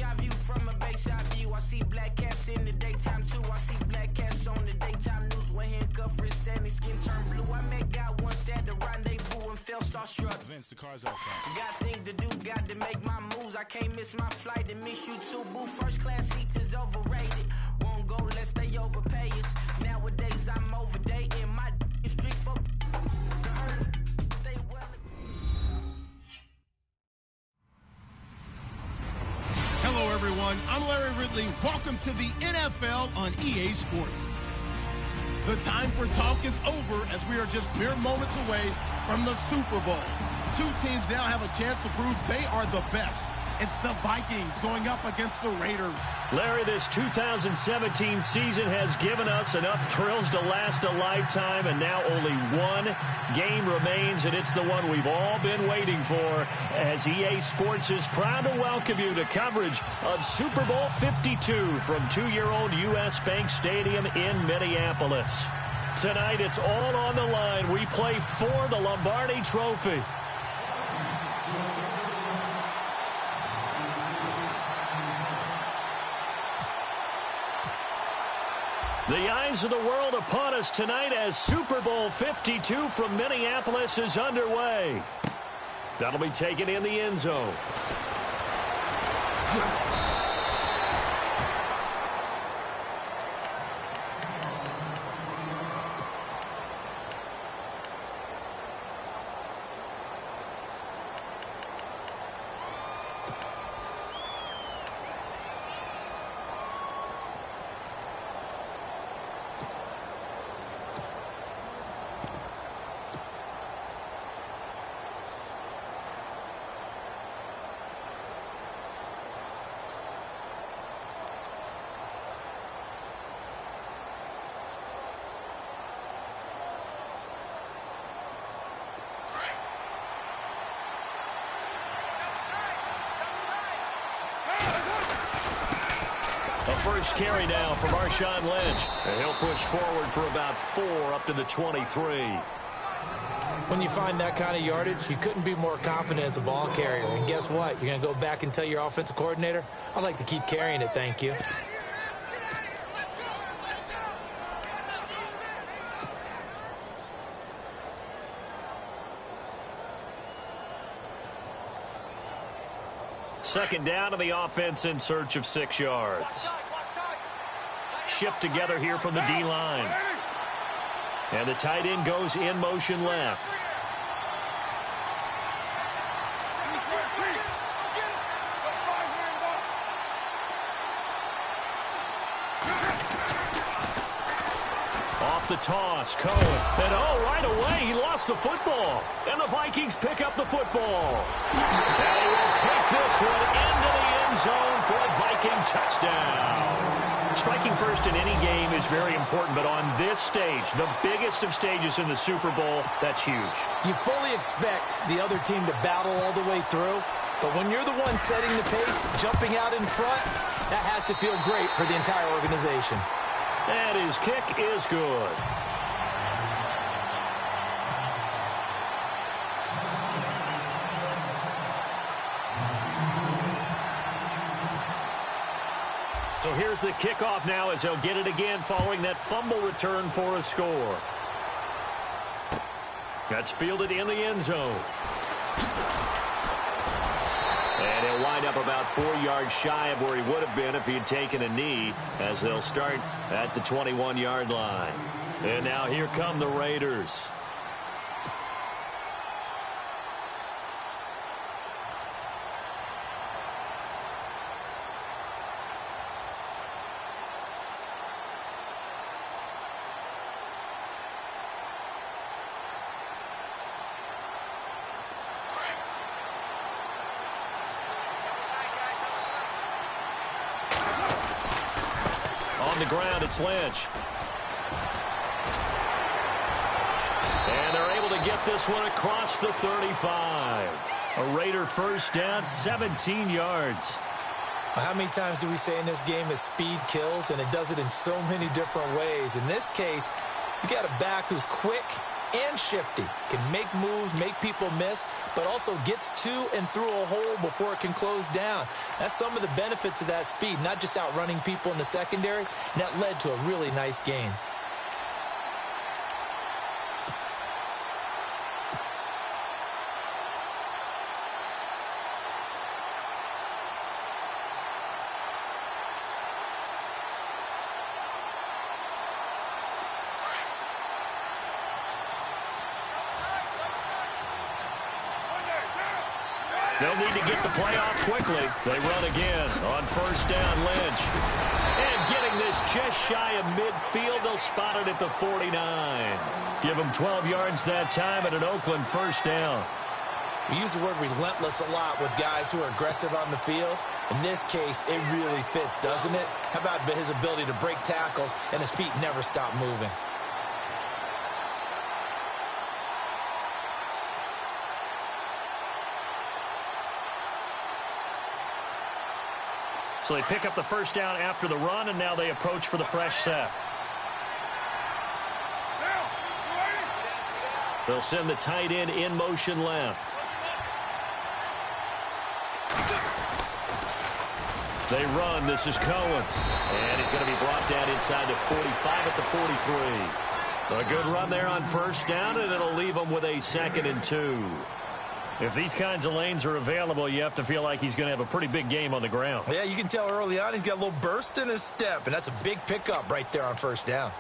Eye view from a baseline view. I see black cats in the daytime too. I see black cats on the daytime news. When handcuffed wrist and his skin turned blue. I met God once at the rendezvous and felt starstruck. Vince, the car's outside. Got things to do, got to make my moves. I can't miss my flight and miss you too. Boo, first class seats is overrated. Won't go, let's stay overpay us. Nowadays I'm overdating. My street for stay well. Hello, everyone. I'm Larry Ridley. Welcome to the NFL on EA Sports. The time for talk is over as we are just mere moments away from the Super Bowl. Two teams now have a chance to prove they are the best. It's the Vikings going up against the Raiders. Larry, this 2017 season has given us enough thrills to last a lifetime, and now only one game remains, and it's the one we've all been waiting for, as EA Sports is proud to welcome you to coverage of Super Bowl 52 from two-year-old U.S. Bank Stadium in Minneapolis. Tonight, it's all on the line. We play for the Lombardi Trophy. The eyes of the world upon us tonight as Super Bowl 52 from Minneapolis is underway. That'll be taken in the end zone. First carry now for Marshawn Lynch. And he'll push forward for about 4 up to the 23. When you find that kind of yardage, you couldn't be more confident as a ball carrier. And guess what? You're going to go back and tell your offensive coordinator, I'd like to keep carrying it, thank you. Second down to the offense in search of 6 yards. Shift together here from the D-line. And the tight end goes in motion left. Off the toss, Cohen. And right away, he lost the football. And the Vikings pick up the football. And he will take this one into the end zone for a Viking touchdown. Striking first in any game is very important, but on this stage, the biggest of stages in the Super Bowl, that's huge. You fully expect the other team to battle all the way through, but when you're the one setting the pace, jumping out in front, that has to feel great for the entire organization. And his kick is good. So here's the kickoff now as they'll get it again following that fumble return for a score. That's fielded in the end zone. And he'll wind up about 4 yards shy of where he would have been if he had taken a knee, as they'll start at the 21-yard line. And now here come the Raiders. The ground, it's Lynch. And they're able to get this one across the 35. A Raider first down, 17 yards. How many times do we say in this game that speed kills, and it does it in so many different ways? In this case, you got a back who's quick, and shifty. Can make moves, make people miss, but also gets to and through a hole before it can close down. That's some of the benefits of that speed, not just outrunning people in the secondary, and that led to a really nice gain. They'll need to get the play off quickly. They run again on first down, Lynch. And getting this just shy of midfield, they'll spot it at the 49. Give them 12 yards that time at an Oakland first down. We use the word relentless a lot with guys who are aggressive on the field. In this case, it really fits, doesn't it? How about his ability to break tackles and his feet never stop moving? So they pick up the first down after the run, and now they approach for the fresh set. They'll send the tight end in motion left. They run. This is Cohen. And he's going to be brought down inside the 45 at the 43. A good run there on first down, and it'll leave them with a 2nd and 2. If these kinds of lanes are available, you have to feel like he's going to have a pretty big game on the ground. Yeah, you can tell early on he's got a little burst in his step, and that's a big pickup right there on first down.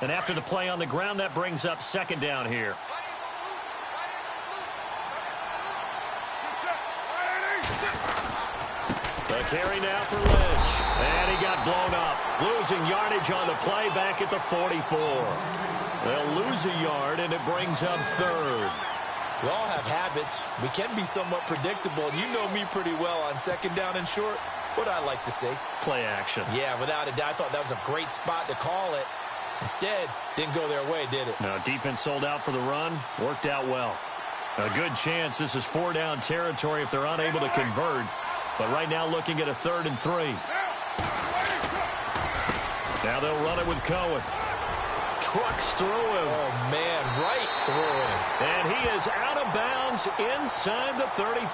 And after the play on the ground, that brings up 2nd down here. The carry now for Lynch. And he got blown up. Losing yardage on the play back at the 44. They'll lose a yard, and it brings up 3rd. We all have habits. We can be somewhat predictable, and you know me pretty well on 2nd down and short. What I like to say? Play action. Yeah, without a doubt. I thought that was a great spot to call it. Instead, didn't go their way, did it? No, defense sold out for the run. Worked out well. A good chance this is 4-down territory if they're unable to convert. But right now looking at a 3rd and 3. Now they'll run it with Cohen. Trucks through him. Oh, man, right through him. And he is out of bounds inside the 35.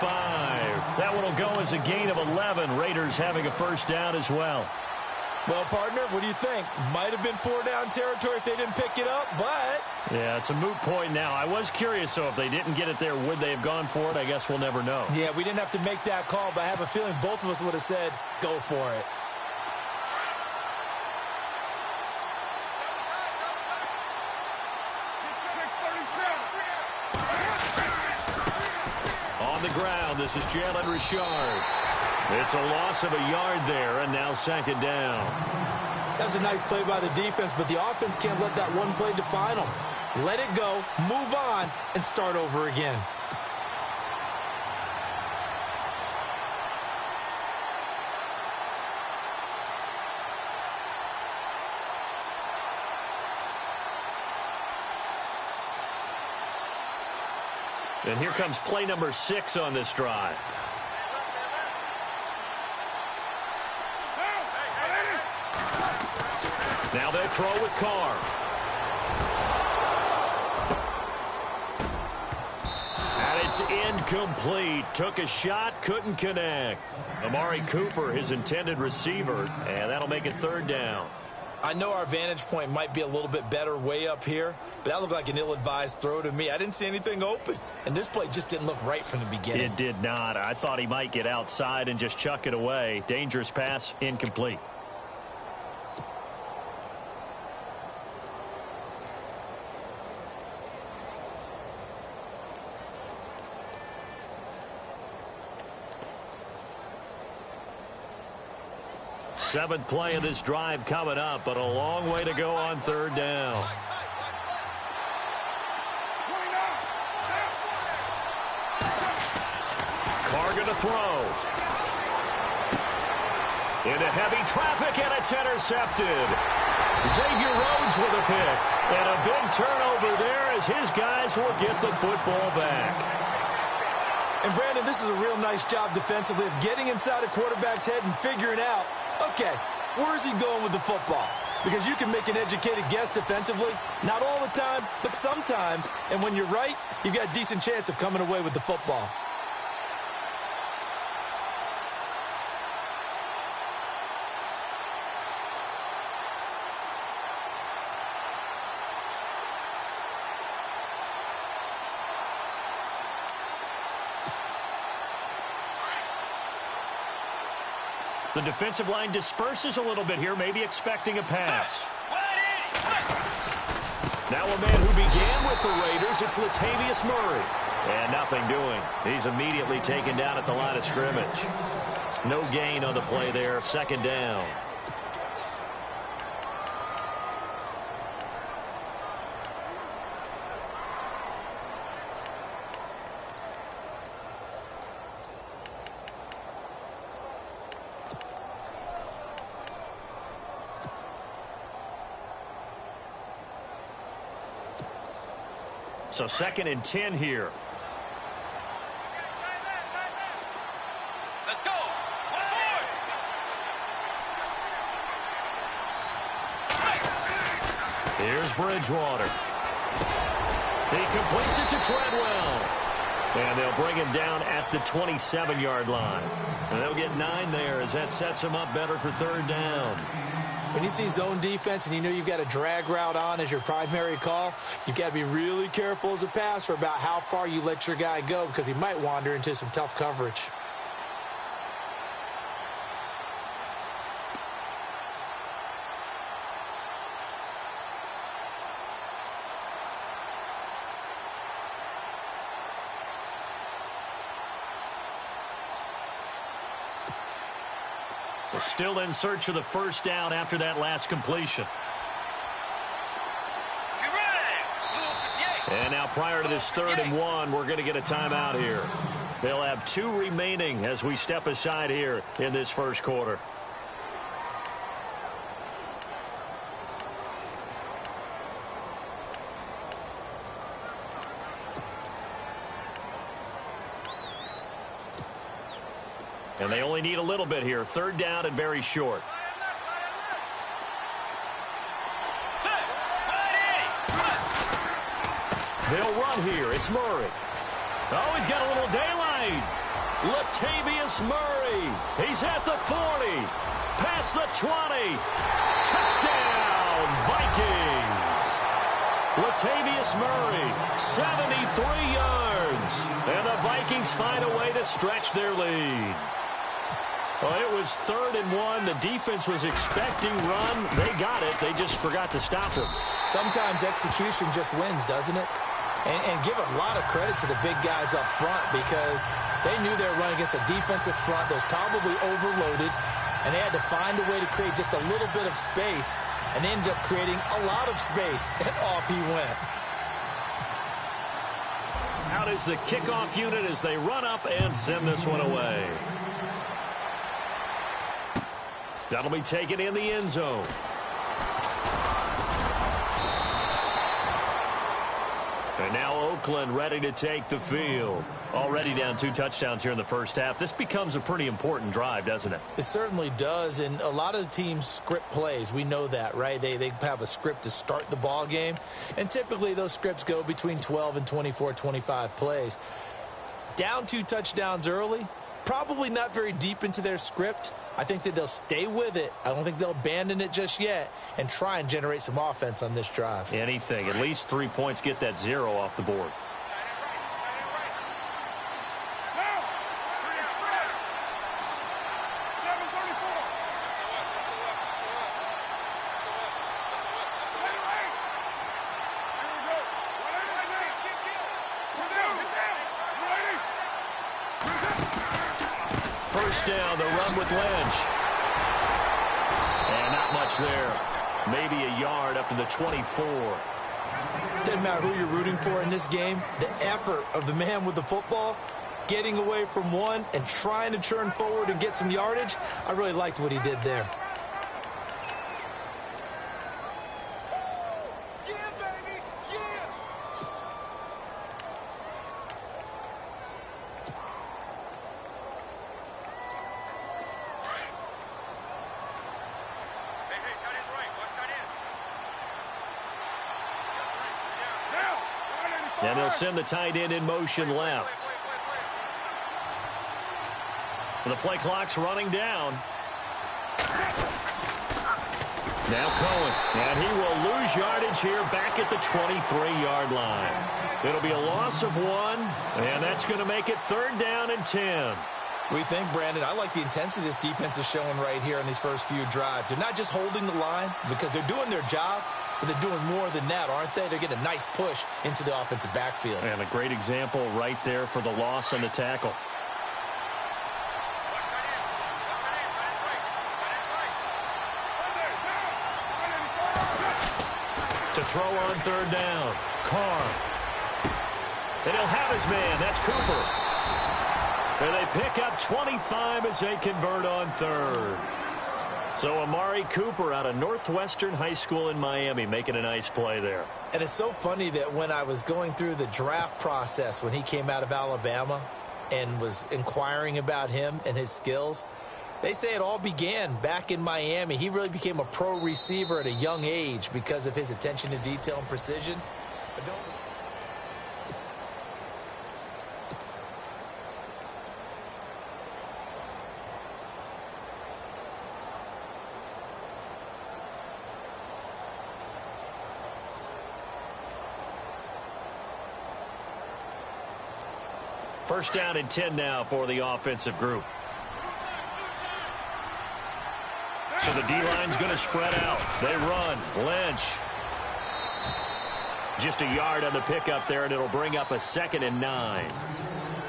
That one will go as a gain of 11. Raiders having a first down as well. Well, partner, what do you think? Might have been 4-down territory if they didn't pick it up, but... Yeah, it's a moot point now. I was curious, so if they didn't get it there, would they have gone for it? I guess we'll never know. Yeah, we didn't have to make that call, but I have a feeling both of us would have said, go for it. On the ground, this is Jalen Richard. It's a loss of a yard there, and now 2nd down. That was a nice play by the defense, but the offense can't let that one play define them. Let it go, move on, and start over again. And here comes play number 6 on this drive. Now they'll throw with Carr. And it's incomplete. Took a shot, couldn't connect. Amari Cooper, his intended receiver, and that'll make it 3rd down. I know our vantage point might be a little bit better way up here, but that looked like an ill-advised throw to me. I didn't see anything open, and this play just didn't look right from the beginning. It did not. I thought he might get outside and just chuck it away. Dangerous pass, incomplete. Seventh play of this drive coming up, but a long way to go on 3rd down. Carr going to throw. Into heavy traffic, and it's intercepted. Xavier Rhodes with a pick. And a big turnover there as his guys will get the football back. And, Brandon, this is a real nice job defensively of getting inside a quarterback's head and figuring out, okay, where's he going with the football? Because you can make an educated guess defensively, not all the time, but sometimes. And when you're right, you've got a decent chance of coming away with the football. The defensive line disperses a little bit here, maybe expecting a pass. Now a man who began with the Raiders, it's Latavius Murray. And nothing doing. He's immediately taken down at the line of scrimmage. No gain on the play there, second down. So 2nd and 10 here. Let's go. Here's Bridgewater. He completes it to Treadwell. And they'll bring him down at the 27-yard line. And they'll get 9 there as that sets him up better for 3rd down. When you see zone defense and you know you've got a drag route on as your primary call, you've got to be really careful as a passer about how far you let your guy go because he might wander into some tough coverage. Still in search of the 1st down after that last completion. And now prior to this 3rd and 1, we're going to get a timeout here. They'll have 2 remaining as we step aside here in this 1st quarter. And they only need a little bit here. 3rd down and very short. They'll run here. It's Murray. Oh, he's got a little daylight. Latavius Murray. He's at the 40. Past the 20. Touchdown, Vikings. Latavius Murray, 73 yards. And the Vikings find a way to stretch their lead. Well, it was 3rd and 1. The defense was expecting run. They got it. They just forgot to stop him. Sometimes execution just wins, doesn't it? And give a lot of credit to the big guys up front because they knew they were running against a defensive front that was probably overloaded, and they had to find a way to create just a little bit of space, and they ended up creating a lot of space, and off he went. Out is the kickoff unit as they run up and send this one away. That'll be taken in the end zone. And now Oakland ready to take the field. Already down 2 touchdowns here in the 1st half. This becomes a pretty important drive, doesn't it? It certainly does, and a lot of the teams script plays. We know that, right? They have a script to start the ball game, and typically those scripts go between 12 and 24, 25 plays. Down 2 touchdowns early, probably not very deep into their script. I think that they'll stay with it. I don't think they'll abandon it just yet and try and generate some offense on this drive. Anything. At least 3 points, get that 0 off the board. First down, the run with Lynch. And not much there. Maybe a yard up to the 24. Doesn't matter who you're rooting for in this game. The effort of the man with the football, getting away from one and trying to turn forward and get some yardage, I really liked what he did there. And they'll send the tight end in motion left. The play clock's running down. Now Cohen. And he will lose yardage here back at the 23-yard line. It'll be a loss of 1, and that's going to make it 3rd down and 10. We think, Brandon, I like the intensity this defense is showing right here in these first few drives. They're not just holding the line because they're doing their job, but they're doing more than that, aren't they? They're getting a nice push into the offensive backfield. And a great example right there for the loss on the tackle. To throw on 3rd down. Carr. And he'll have his man. That's Cooper. And they pick up 25 as they convert on 3rd. So Amari Cooper out of Northwestern High School in Miami making a nice play there. And it's so funny that when I was going through the draft process when he came out of Alabama and was inquiring about him and his skills, they say it all began back in Miami. He really became a pro receiver at a young age because of his attention to detail and precision. But don't... First down and 10 now for the offensive group. So the D-line's going to spread out. They run. Lynch. Just a yard on the pickup there, and it'll bring up a 2nd and 9.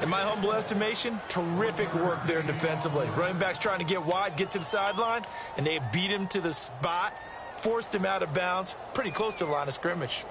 In my humble estimation, terrific work there defensively. Running backs trying to get wide, get to the sideline, and they beat him to the spot, forced him out of bounds, pretty close to the line of scrimmage.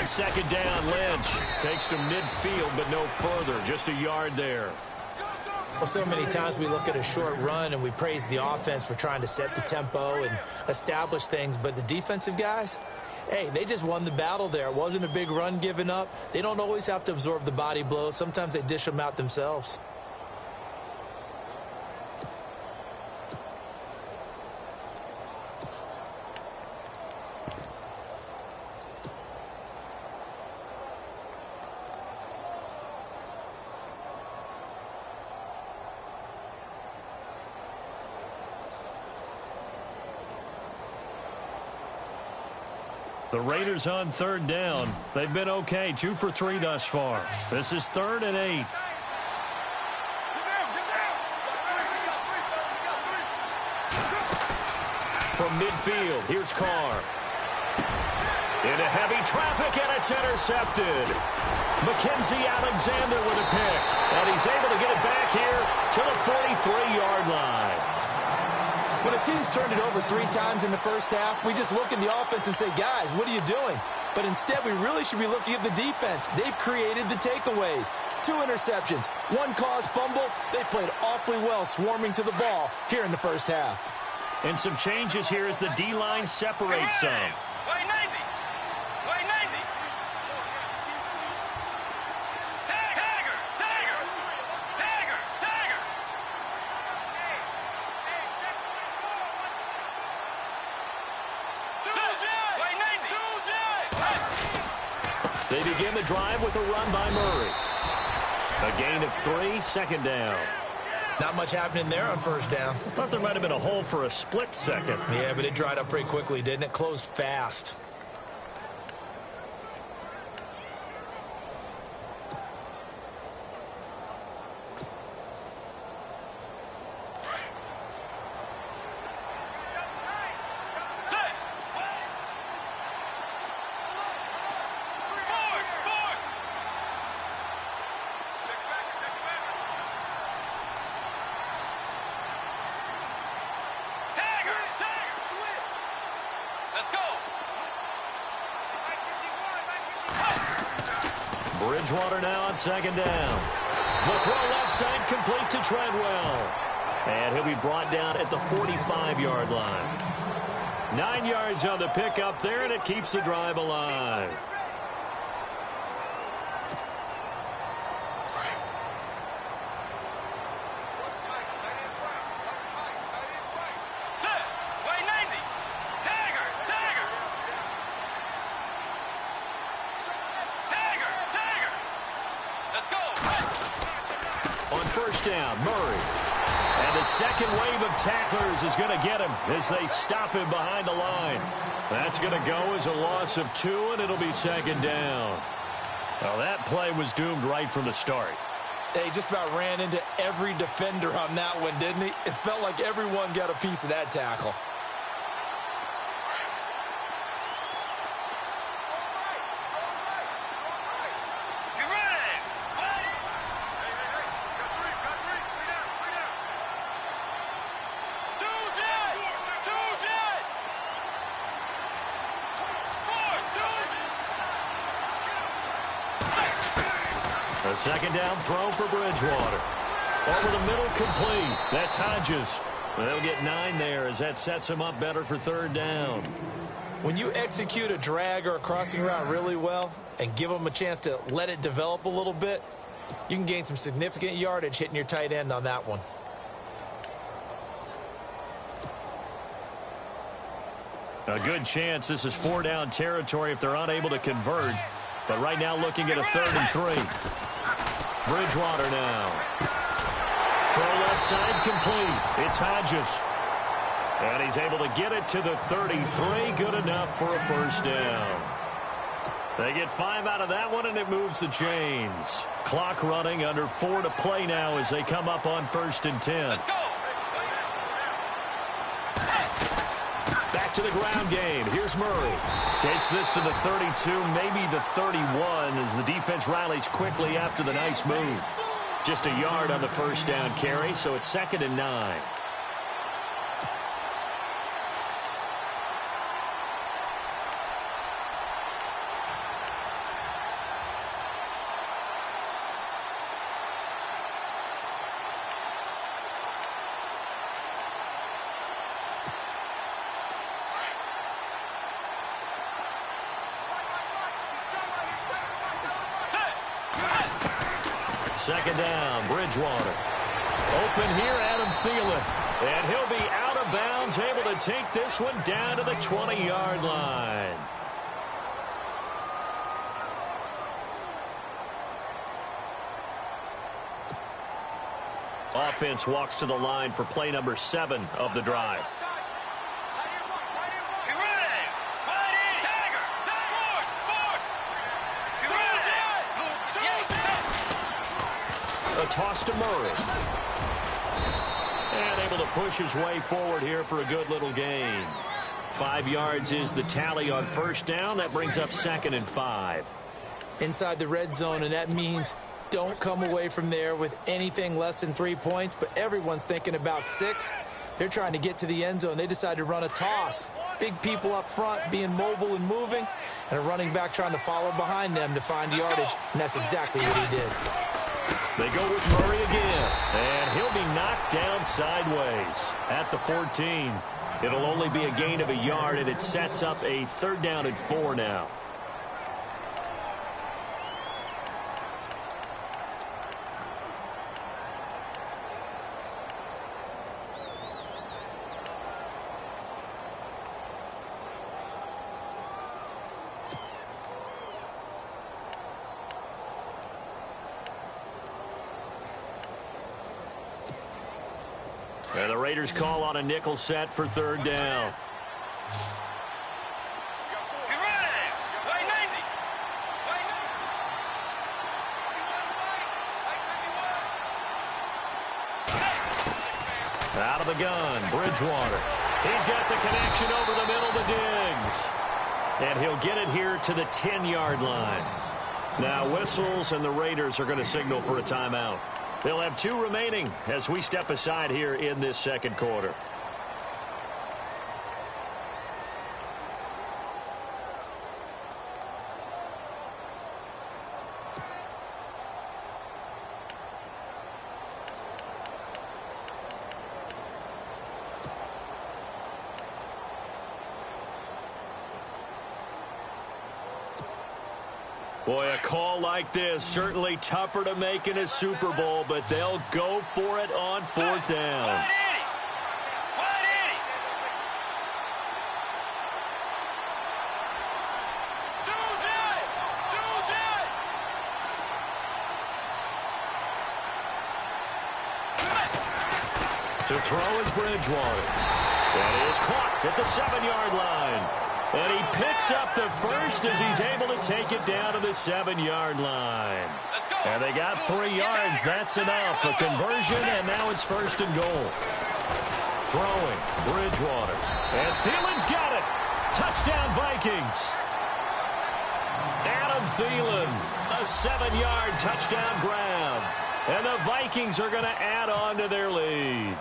Second down, Lynch takes to midfield, but no further. Just a yard there. Well, so many times we look at a short run and we praise the offense for trying to set the tempo and establish things, but the defensive guys, hey, they just won the battle there. It wasn't a big run given up. They don't always have to absorb the body blows. Sometimes they dish them out themselves. The Raiders on 3rd down. They've been okay. 2 for 3 thus far. This is 3rd and 8. From midfield, here's Carr. Into heavy traffic, and it's intercepted. Mackenzie Alexander with a pick. And he's able to get it back here to the 43-yard line. When a team's turned it over 3 times in the first half, we just look at the offense and say, guys, what are you doing? But instead, we really should be looking at the defense. They've created the takeaways. 2 interceptions, 1 caused fumble. They played awfully well swarming to the ball here in the first half. And some changes here as the D-line separates some. They begin the drive with a run by Murray. A gain of 3, 2nd down. Not much happening there on first down. I thought there might have been a hole for a split second. Yeah, but it dried up pretty quickly, didn't it? Closed fast. Bridgewater now on 2nd down. The throw left side complete to Treadwell. And he'll be brought down at the 45-yard line. 9 yards on the pickup there, and it keeps the drive alive. On first down, Murray. And the second wave of tacklers is going to get him as they stop him behind the line. That's going to go as a loss of 2, and it'll be second down. Well, that play was doomed right from the start. He just about ran into every defender on that one, didn't he? It felt like everyone got a piece of that tackle. A second down throw for Bridgewater. Over the middle, complete. That's Hodges. They'll get 9 there as that sets him up better for third down. When you execute a drag or a crossing route really well and give them a chance to let it develop a little bit, you can gain some significant yardage hitting your tight end on that one. A good chance this is 4-down territory if they're unable to convert. But right now looking at a 3rd and 3. Bridgewater now. Throw left side complete. It's Hodges. And he's able to get it to the 33. Good enough for a first down. They get 5 out of that one, and it moves the chains. Clock running, under 4 to play now as they come up on 1st and 10. Let's go. Back to the ground game. Here's Murray. Takes this to the 32, maybe the 31, as the defense rallies quickly after the nice move. Just a yard on the first down carry, so it's 2nd and 9. Second down, Bridgewater. Open here, Adam Thielen. And he'll be out of bounds, able to take this one down to the 20-yard line. Offense walks to the line for play number 7 of the drive. A toss to Murray. And able to push his way forward here for a good little gain. 5 yards is the tally on first down. That brings up 2nd and 5. Inside the red zone, and that means don't come away from there with anything less than 3 points, but everyone's thinking about 6. They're trying to get to the end zone. They decide to run a toss. Big people up front being mobile and moving, and a running back trying to follow behind them to find yardage, and that's exactly what he did. They go with Murray again, and he'll be knocked down sideways at the 14. It'll only be a gain of a yard, and it sets up a 3rd down and 4 now. And the Raiders call on a nickel set for 3rd down. Out of the gun, Bridgewater. He's got the connection over the middle to Diggs. And he'll get it here to the 10-yard line. Now whistles, and the Raiders are going to signal for a timeout. They'll have 2 remaining as we step aside here in this 2nd quarter. Boy, a call like this, certainly tougher to make in a Super Bowl, but they'll go for it on 4th down. To throw is Bridgewater. And he is caught at the 7-yard line. And he picks up the first as he's able to take it down to the 7-yard line. And they got 3 yards. That's enough. A conversion, and now it's 1st and goal. Throwing, Bridgewater. And Thielen's got it. Touchdown, Vikings. Adam Thielen, a 7-yard touchdown grab. And the Vikings are going to add on to their lead.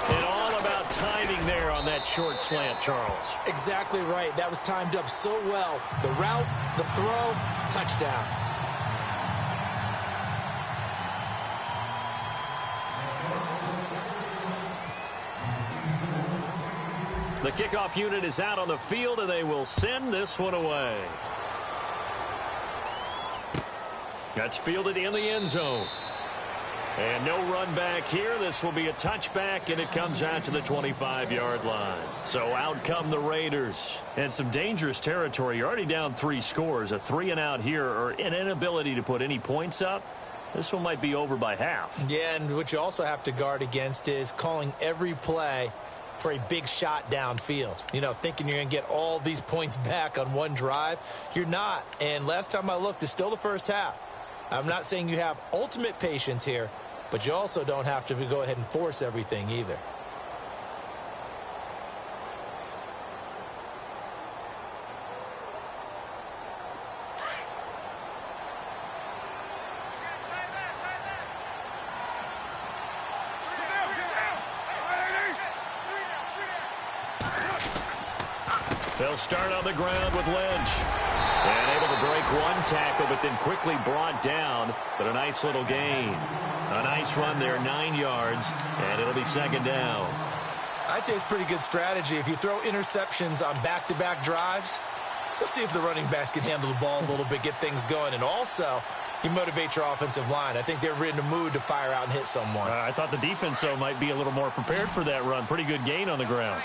And all about timing there on that short slant, Charles. Exactly right. That was timed up so well. The route, the throw, touchdown. The kickoff unit is out on the field, and they will send this one away. That's fielded in the end zone. And no run back here. This will be a touchback, and it comes out to the 25-yard line. So out come the Raiders. And some dangerous territory. You're already down 3 scores. A 3-and-out here, or an inability to put any points up. This one might be over by half. Yeah, and what you also have to guard against is calling every play for a big shot downfield. You know, thinking you're going to get all these points back on one drive. You're not. And last time I looked, it's still the first half. I'm not saying you have ultimate patience here, but you also don't have to go ahead and force everything either. They'll start on the ground with Lynch. And able to break one tackle, but then quickly brought down. But a nice little gain. A nice run there, 9 yards, and it'll be 2nd down. I'd say it's pretty good strategy. If you throw interceptions on back-to-back drives, let's see if the running backs can handle the ball a little bit, get things going. And also, you motivate your offensive line. I think they're in the mood to fire out and hit someone. I thought the defense, though, might be a little more prepared for that run. Pretty good gain on the ground.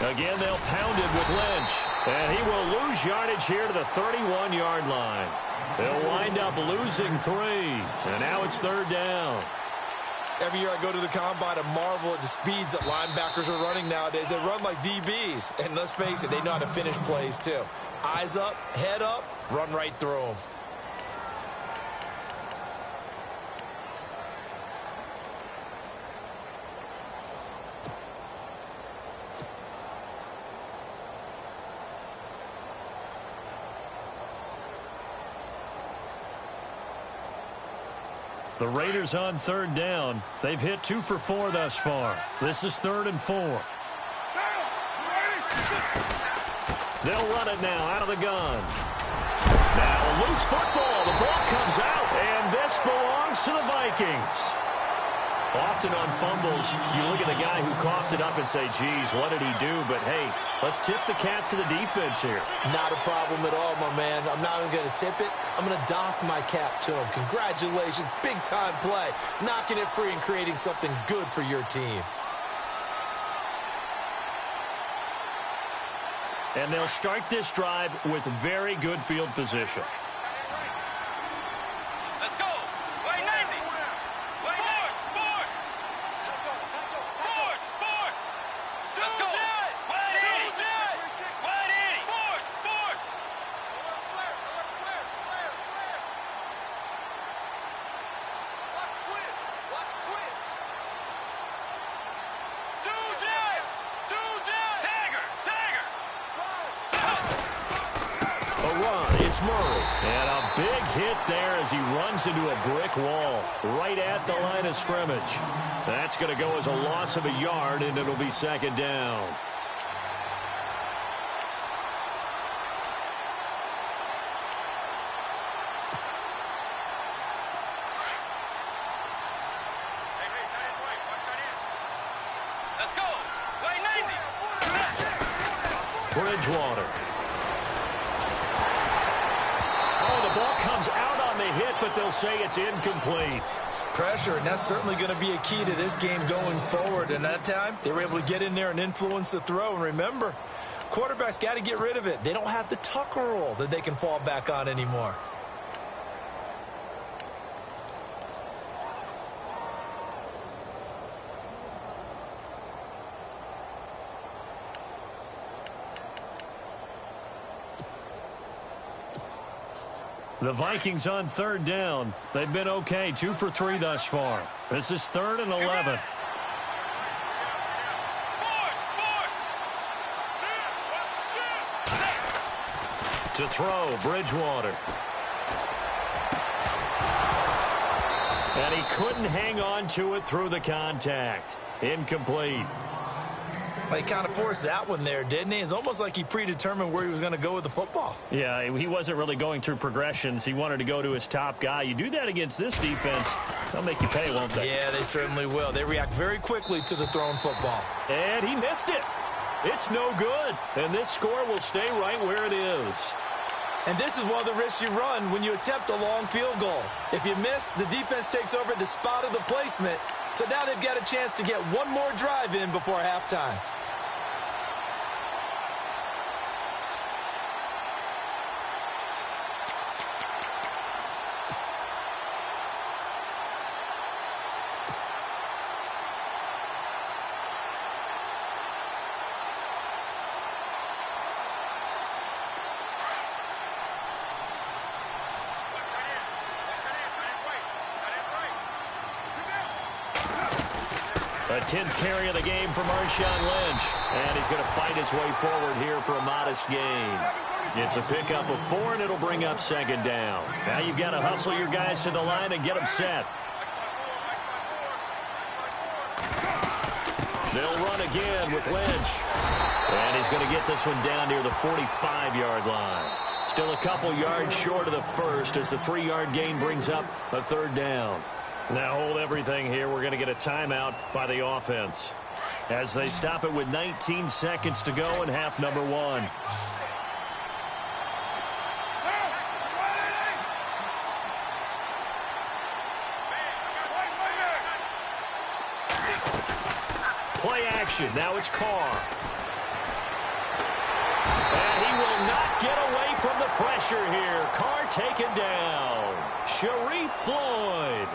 Again, they'll pound it with Lynch. And he will lose yardage here to the 31-yard line. They'll wind up losing 3. And now it's 3rd down. Every year I go to the combine and marvel at the speeds that linebackers are running nowadays. They run like DBs. And let's face it, they know how to finish plays too. Eyes up, head up, run right through them. The Raiders on 3rd down. They've hit 2 for 4 thus far. This is 3rd and 4. They'll run it now out of the gun. Now a loose football. The ball comes out, and this belongs to the Vikings. Often on fumbles, you look at the guy who coughed it up and say, geez, what did he do? But, hey, let's tip the cap to the defense here. Not a problem at all, my man. I'm not even going to tip it. I'm going to doff my cap to him. Congratulations. Big-time play. Knocking it free and creating something good for your team. And they'll start this drive with very good field position. It's Murray. And a big hit there as he runs into a brick wall right at the line of scrimmage. That's going to go as a loss of a yard, and it'll be 2nd down. Let's go. Wait, 90. Bridgewater. Oh, the ball comes out on the hit, but they'll say it's incomplete. Pressure, and that's certainly going to be a key to this game going forward. And that time, they were able to get in there and influence the throw. And remember, quarterbacks got to get rid of it. They don't have the Tucker rule that they can fall back on anymore. The Vikings on third down. They've been okay, 2 for 3 thus far. This is 3rd and 11. To throw, Bridgewater. And he couldn't hang on to it through the contact. Incomplete. He kind of forced that one there, didn't he? It's almost like he predetermined where he was going to go with the football. Yeah, he wasn't really going through progressions. He wanted to go to his top guy. You do that against this defense, they'll make you pay, won't they? Yeah, they certainly will. They react very quickly to the thrown football. And he missed it. It's no good. And this score will stay right where it is. And this is one of the risks you run when you attempt a long field goal. If you miss, the defense takes over at the spot of the placement. So now they've got a chance to get one more drive in before halftime. A 10th carry of the game for Marshawn Lynch. And he's going to fight his way forward here for a modest gain. It's a pickup of 4, and it'll bring up 2nd down. Now you've got to hustle your guys to the line and get them set. They'll run again with Lynch. And he's going to get this one down near the 45-yard line. Still a couple yards short of the first as the 3-yard gain brings up a 3rd down. Now hold everything here. We're going to get a timeout by the offense as they stop it with 19 seconds to go in half number 1. Play action. Now it's Carr. And he will not get away from the pressure here. Carr taken down. Sharif Floyd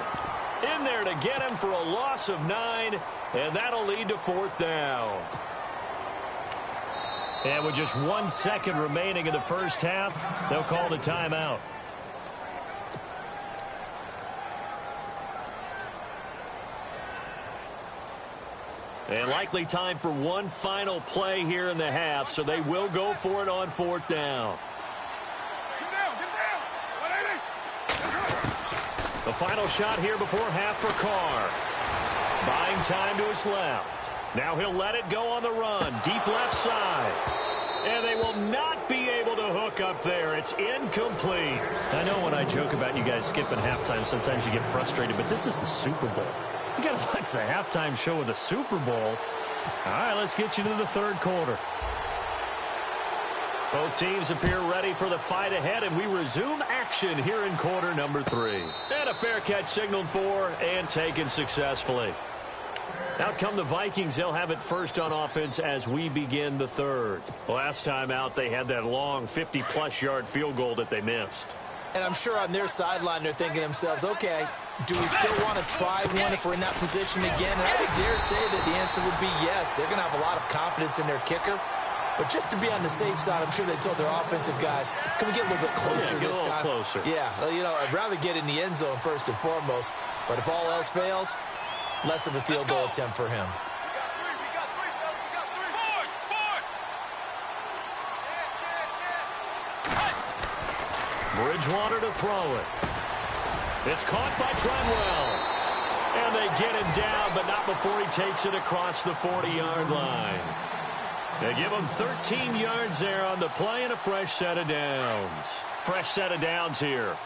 in there to get him for a loss of 9, and that'll lead to 4th down. And with just 1 second remaining in the first half, they'll call the timeout. And likely time for one final play here in the half, so they will go for it on 4th down. The final shot here before half for Carr. Buying time to his left. Now he'll let it go on the run. Deep left side. And they will not be able to hook up there. It's incomplete. I know when I joke about you guys skipping halftime, sometimes you get frustrated, but this is the Super Bowl. You got to watch the halftime show of the Super Bowl. All right, let's get you to the 3rd quarter. Both teams appear ready for the fight ahead, and we resume action here in quarter number 3. And a fair catch signaled for and taken successfully. Out come the Vikings. They'll have it first on offense as we begin the 3rd. Last time out, they had that long 50-plus yard field goal that they missed. And I'm sure on their sideline they're thinking to themselves, okay, do we still want to try one if we're in that position again? And I would dare say that the answer would be yes. They're going to have a lot of confidence in their kicker. But just to be on the safe side, I'm sure they told their offensive guys, can we get a little bit closer this time? Closer. Yeah, well, you know, I'd rather get in the end zone first and foremost. But if all else fails, less of a field goal attempt for him. Bridgewater to throw it. It's caught by Trenwell. And they get him down, but not before he takes it across the 40-yard line. They give him 13 yards there on the play and a fresh set of downs. Fresh set of downs here.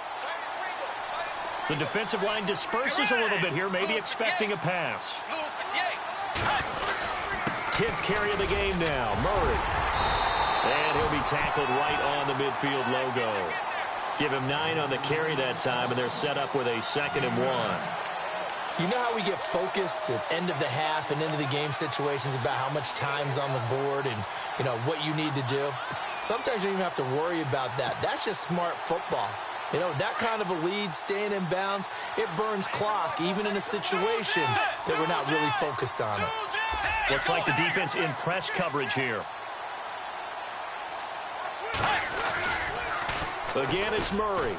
The defensive line disperses a little bit here, maybe expecting a pass. 10th carry of the game now, Murray. And he'll be tackled right on the midfield logo. Give him 9 on the carry that time, and they're set up with a 2nd and 1. You know how we get focused at end of the half and end of the game situations about how much time's on the board and, you know, what you need to do? Sometimes you don't even have to worry about that. That's just smart football. You know, that kind of a lead, staying in bounds, it burns clock, even in a situation that we're not really focused on it. Looks like the defense in press coverage here. Again, it's Murray.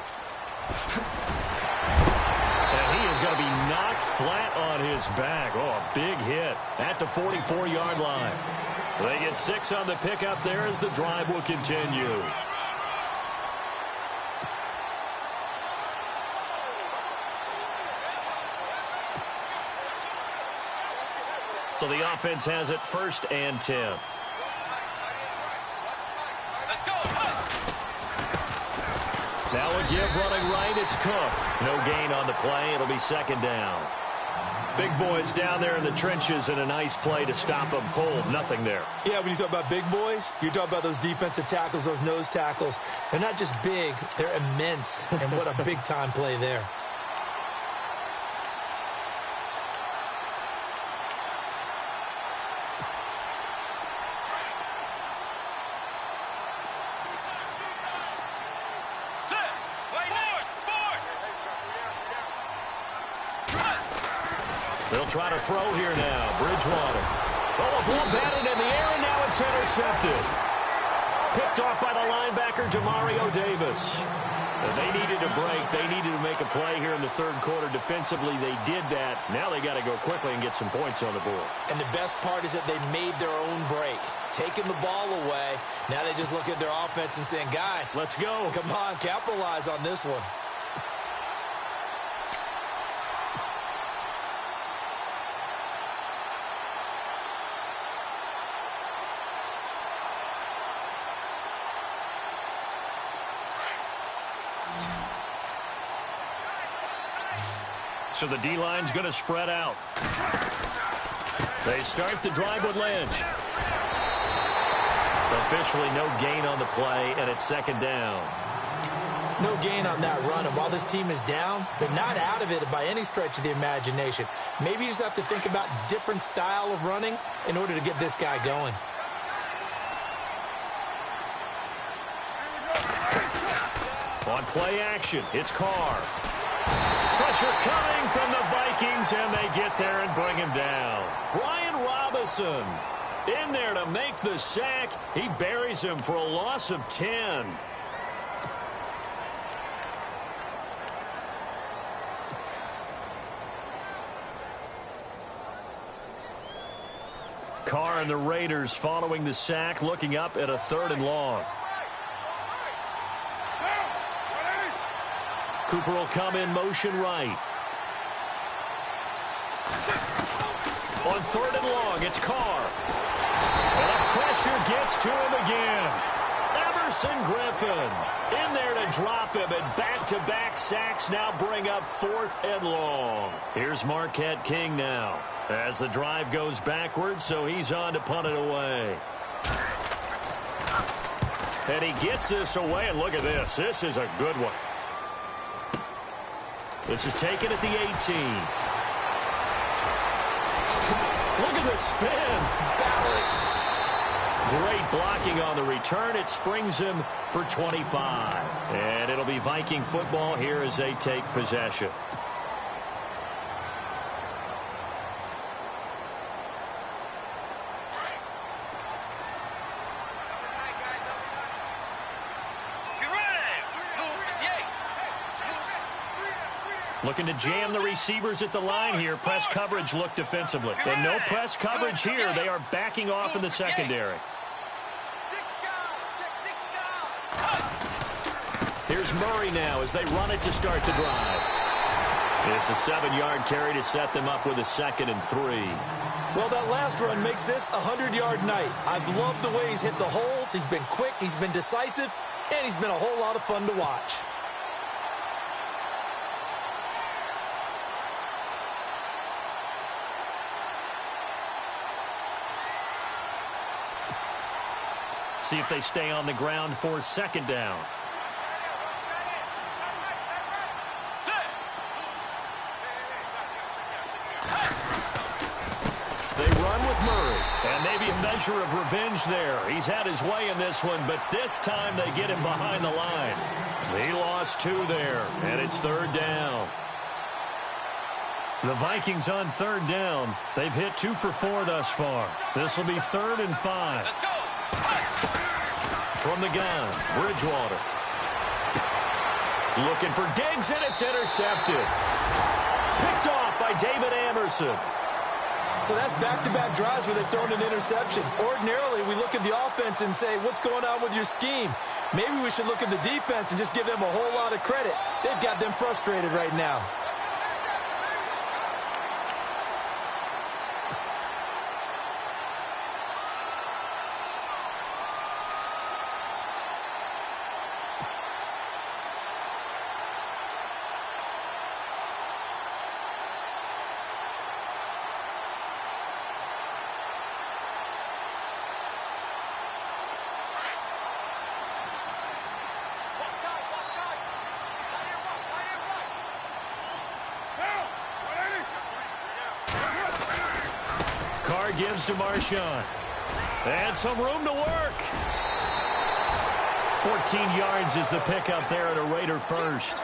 And he is going to be knocked flat on his back. Oh, a big hit at the 44-yard line. They get 6 on the pickup there as the drive will continue. So the offense has it 1st and 10. Now a give running right, it's Cook. No gain on the play. It'll be 2nd down. Big boys down there in the trenches, and a nice play to stop them cold. Nothing there. Yeah, when you talk about big boys, you're talking about those defensive tackles, those nose tackles. They're not just big, they're immense. And what a big-time play there. They'll try to throw here now. Bridgewater. Oh, a ball batted in the air, and now it's intercepted. Picked off by the linebacker, Demario Davis. And they needed a break. They needed to make a play here in the 3rd quarter. Defensively, they did that. Now they got to go quickly and get some points on the board. And the best part is that they made their own break. Taking the ball away. Now they just look at their offense and saying, guys, let's go. Come on, capitalize on this one. So the D-line's going to spread out. They start the drive with Lynch. Officially no gain on the play, and it's 2nd down. No gain on that run, and while this team is down, they're not out of it by any stretch of the imagination. Maybe you just have to think about different style of running in order to get this guy going. On play action, it's Carr. Pressure coming from the Vikings, and they get there and bring him down. Brian Robinson in there to make the sack. He buries him for a loss of 10. Carr and the Raiders following the sack, looking up at a 3rd and long. Cooper will come in motion right. On 3rd and long, it's Carr. And the pressure gets to him again. Everson Griffin in there to drop him, and back-to-back sacks now bring up 4th and long. Here's Marquette King now as the drive goes backwards, so he's on to punt it away. And he gets this away, and look at this. This is a good one. This is taken at the 18. Look at the spin. Balance. Great blocking on the return. It springs him for 25. And it'll be Viking football here as they take possession. Looking to jam the receivers at the line here. Press coverage look defensively. And no press coverage here. They are backing off in the secondary. Here's Murray now as they run it to start the drive. It's a 7-yard carry to set them up with a 2nd and 3. Well, that last run makes this a 100-yard night. I've loved the way he's hit the holes. He's been quick. He's been decisive. And he's been a whole lot of fun to watch. see if they stay on the ground for second down. They run with Murray, and maybe a measure of revenge there. He's had his way in this one, but this time they get him behind the line. He lost 2 there, and it's third down. The Vikings on third down. They've hit 2 for 4 thus far. This will be 3rd and 5. From the gun, Bridgewater. Looking for Diggs, and it's intercepted. Picked off by David Anderson. So that's back-to-back drives where they've thrown an interception. Ordinarily, we look at the offense and say, what's going on with your scheme? Maybe we should look at the defense and just give them a whole lot of credit. They've got them frustrated right now. Carr gives to Marshawn. And some room to work. 14 yards is the pickup there at a Raider first.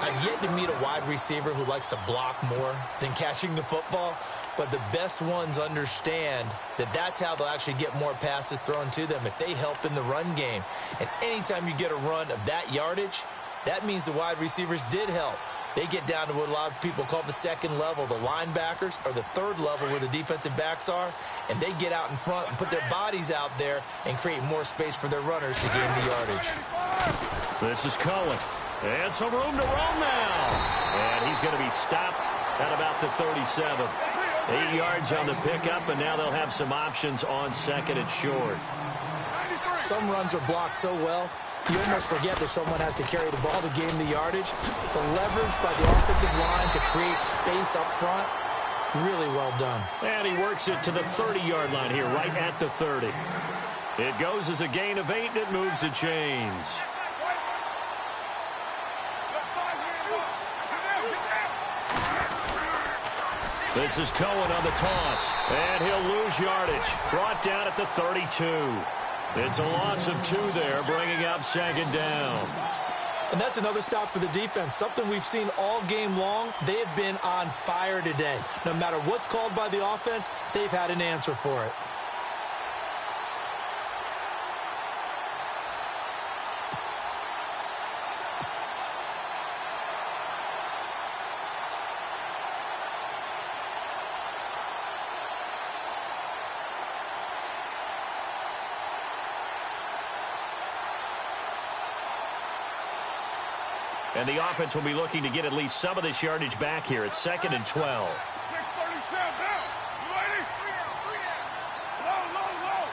I've yet to meet a wide receiver who likes to block more than catching the football, but the best ones understand that that's how they'll actually get more passes thrown to them if they help in the run game. And anytime you get a run of that yardage, that means the wide receivers did help. They get down to what a lot of people call the second level, the linebackers, or the third level where the defensive backs are, and they get out in front and put their bodies out there and create more space for their runners to gain the yardage. This is Cohen. And some room to roam now. And he's going to be stopped at about the 37. 8 yards on the pickup, and now they'll have some options on second and short. Some runs are blocked so well, you almost forget that someone has to carry the ball to gain the yardage. The leverage by the offensive line to create space up front, really well done. And he works it to the 30-yard line here, right at the 30. It goes as a gain of 8, and it moves the chains. This is Cohen on the toss, and he'll lose yardage. Brought down at the 32. It's a loss of 2 there, bringing up second down. And that's another stop for the defense, something we've seen all game long. They have been on fire today. No matter what's called by the offense, they've had an answer for it. And the offense will be looking to get at least some of this yardage back here. It's 2nd and 12. 6:37 now. You ready? Low.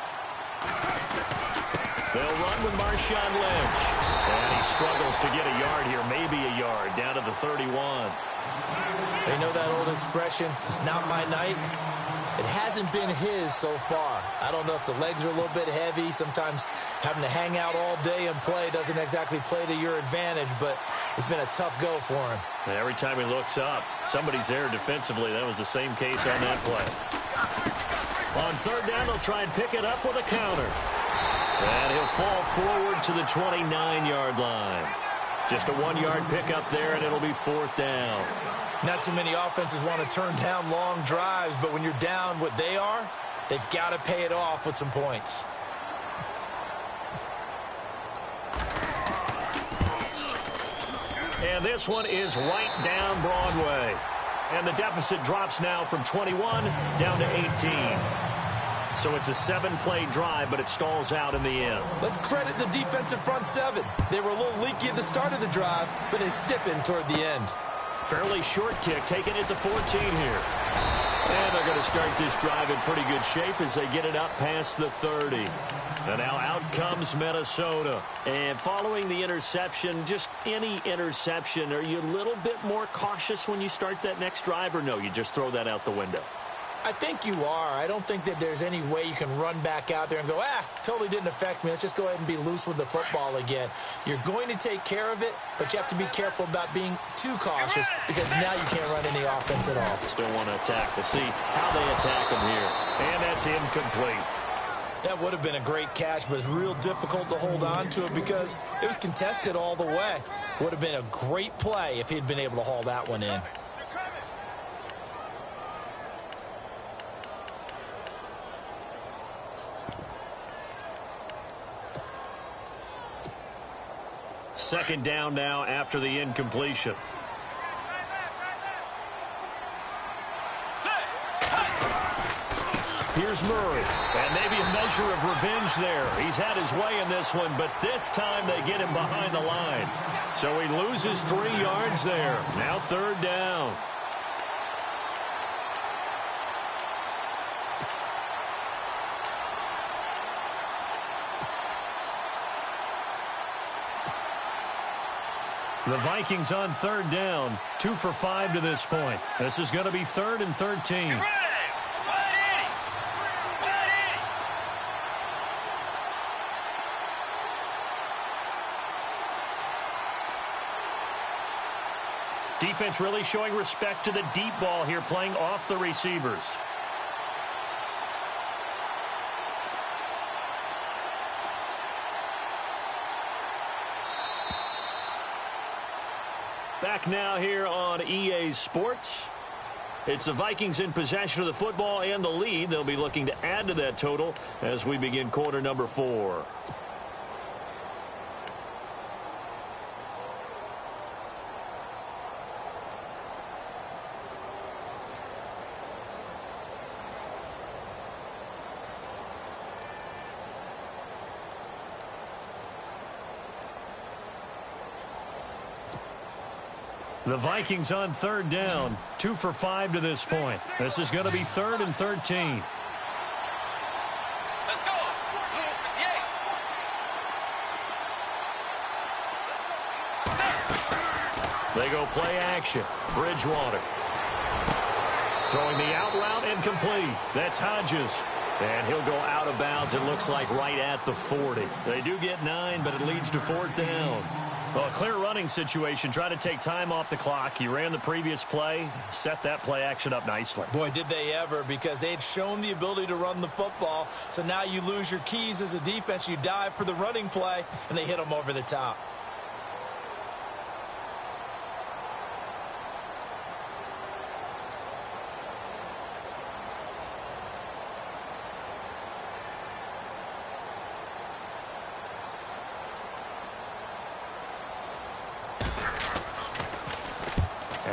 They'll run with Marshawn Lynch. And he struggles to get a yard here, maybe a yard, down to the 31. They know that old expression, it's not my night. It hasn't been his so far. I don't know if the legs are a little bit heavy. Sometimes having to hang out all day and play doesn't exactly play to your advantage, but it's been a tough go for him. And every time he looks up, somebody's there defensively. That was the same case on that play. On third down, they'll try and pick it up with a counter. And he'll fall forward to the 29-yard line. Just a 1-yard pickup there, and it'll be 4th down. Not too many offenses want to turn down long drives, but when you're down what they are, they've got to pay it off with some points. And this one is right down Broadway. And the deficit drops now from 21 down to 18. So it's a 7-play drive, but it stalls out in the end. Let's credit the defensive front 7. They were a little leaky at the start of the drive, but they stiffened toward the end. Fairly short kick, taking it to 14 here. And they're going to start this drive in pretty good shape as they get it up past the 30. And now out comes Minnesota. And following the interception, just any interception, are you a little bit more cautious when you start that next drive, or no, you just throw that out the window? I think you are. I don't think that there's any way you can run back out there and go, totally didn't affect me. Let's just go ahead and be loose with the football again. You're going to take care of it, but you have to be careful about being too cautious because now you can't run any offense at all. Still want to attack. We'll see how they attack him here. And that's incomplete. That would have been a great catch, but it's real difficult to hold on to it because it was contested all the way. Would have been a great play if he'd been able to haul that one in. Second down now after the incompletion. Here's Murray, and maybe a measure of revenge there. He's had his way in this one, but this time they get him behind the line. So he loses 3 yards there. Now third down. The Vikings on third down, 2 for 5 to this point. This is going to be 3rd and 13. Defense really showing respect to the deep ball here, playing off the receivers. Back now here on EA Sports. It's the Vikings in possession of the football and the lead. They'll be looking to add to that total as we begin quarter number 4. The Vikings on third down, 2 for 5 to this point. This is going to be 3rd and 13. Let's go. They go play action. Bridgewater. Throwing the out route incomplete. That's Hodges. And he'll go out of bounds, it looks like, right at the 40. They do get 9, but it leads to 4th down. Well, a clear running situation. Try to take time off the clock. He ran the previous play, set that play action up nicely. Boy, did they ever, because they had shown the ability to run the football. So now you lose your keys as a defense. You dive for the running play, and they hit them over the top.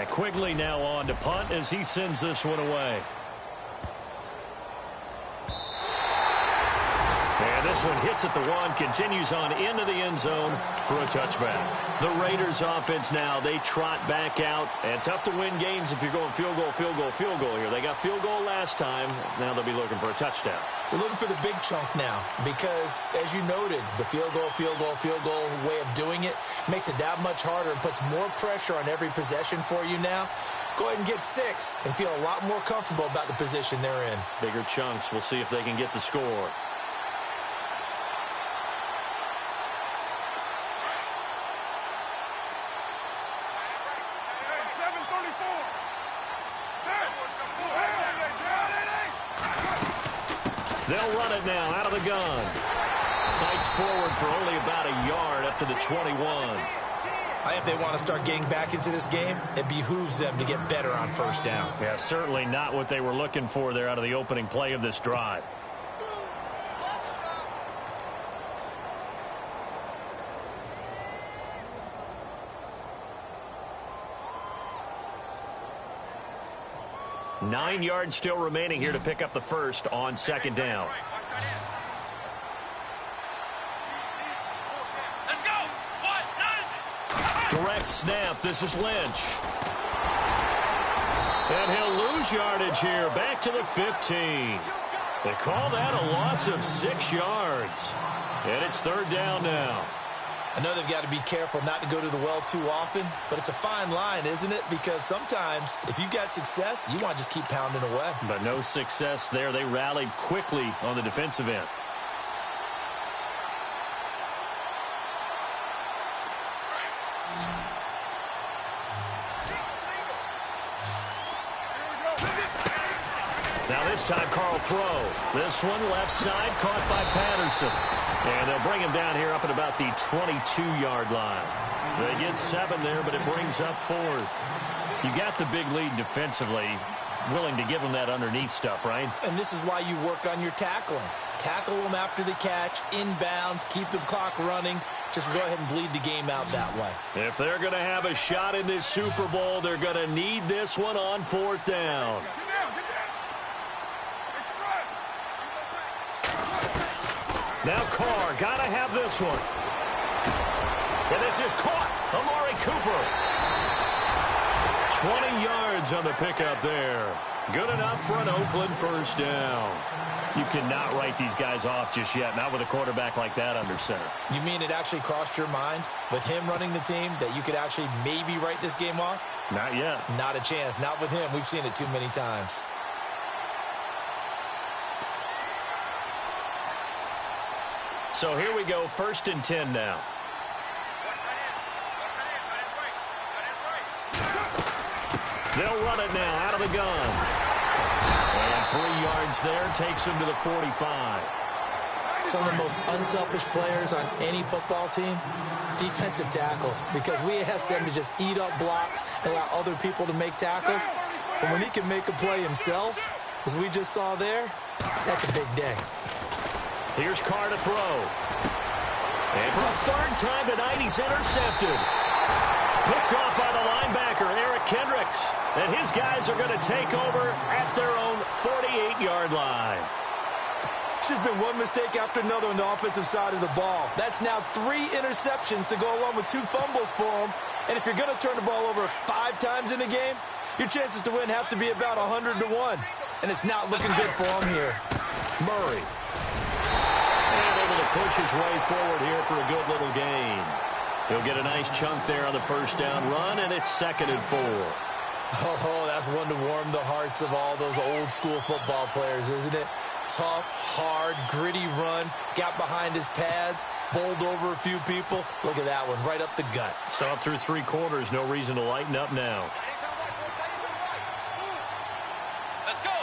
Quigley now on to punt as he sends this one away. And this one hits at the 1, continues on into the end zone for a touchback. The Raiders offense now, they trot back out. And tough to win games if you're going field goal, field goal, field goal here. They got field goal last time. Now they'll be looking for a touchdown. They're looking for the big chunk now because, as you noted, the field goal way of doing it makes it that much harder and puts more pressure on every possession for you now. Go ahead and get 6 and feel a lot more comfortable about the position they're in. Bigger chunks. We'll see if they can get the score. They'll run it now out of the gun. Fights forward for only about a yard up to the 21. If they want to start getting back into this game, it behooves them to get better on first down. Yeah, certainly not what they were looking for there out of the opening play of this drive. Nine yards still remaining here to pick up the first on second down. Let's go. Direct snap. This is Lynch. And he'll lose yardage here. Back to the 15. They call that a loss of 6 yards. And it's third down now. I know they've got to be careful not to go to the well too often, but it's a fine line, isn't it? Because sometimes if you've got success, you want to just keep pounding away. But no success there. They rallied quickly on the defensive end. Now this time, Carl throw. This one left side, caught by Patterson. And they'll bring him down here up at about the 22-yard line. They get 7 there, but it brings up 4th. You got the big lead defensively, willing to give them that underneath stuff, right? And this is why you work on your tackling. Tackle them after the catch, inbounds, keep the clock running. Just go ahead and bleed the game out that way. If they're going to have a shot in this Super Bowl, they're going to need this one on 4th down. Now Carr, got to have this one. And this is caught. Amari Cooper. 20 yards on the pickup there. Good enough for an Oakland first down. You cannot write these guys off just yet, not with a quarterback like that under center. You mean it actually crossed your mind with him running the team that you could actually maybe write this game off? Not yet. Not a chance. Not with him. We've seen it too many times. So here we go, 1st and 10 now. They'll run it now out of the gun. And 3 yards there takes them to the 45. Some of the most unselfish players on any football team, defensive tackles, because we ask them to just eat up blocks and allow other people to make tackles. But when he can make a play himself, as we just saw there, that's a big day. Here's Carr to throw. And for a 3rd time tonight, he's intercepted. Picked off by the linebacker, Eric Kendricks. And his guys are going to take over at their own 48-yard line. It's just been one mistake after another on the offensive side of the ball. That's now 3 interceptions to go along with 2 fumbles for him. And if you're going to turn the ball over 5 times in a game, your chances to win have to be about 100 to 1. And it's not looking good for him here. Murray. And able to push his way forward here for a good little gain. He'll get a nice chunk there on the first down run, and it's 2nd and 4. Oh, that's one to warm the hearts of all those old school football players, isn't it? Tough, hard, gritty run, got behind his pads, bowled over a few people. Look at that one, right up the gut. So up through 3 quarters, no reason to lighten up now. Let's go.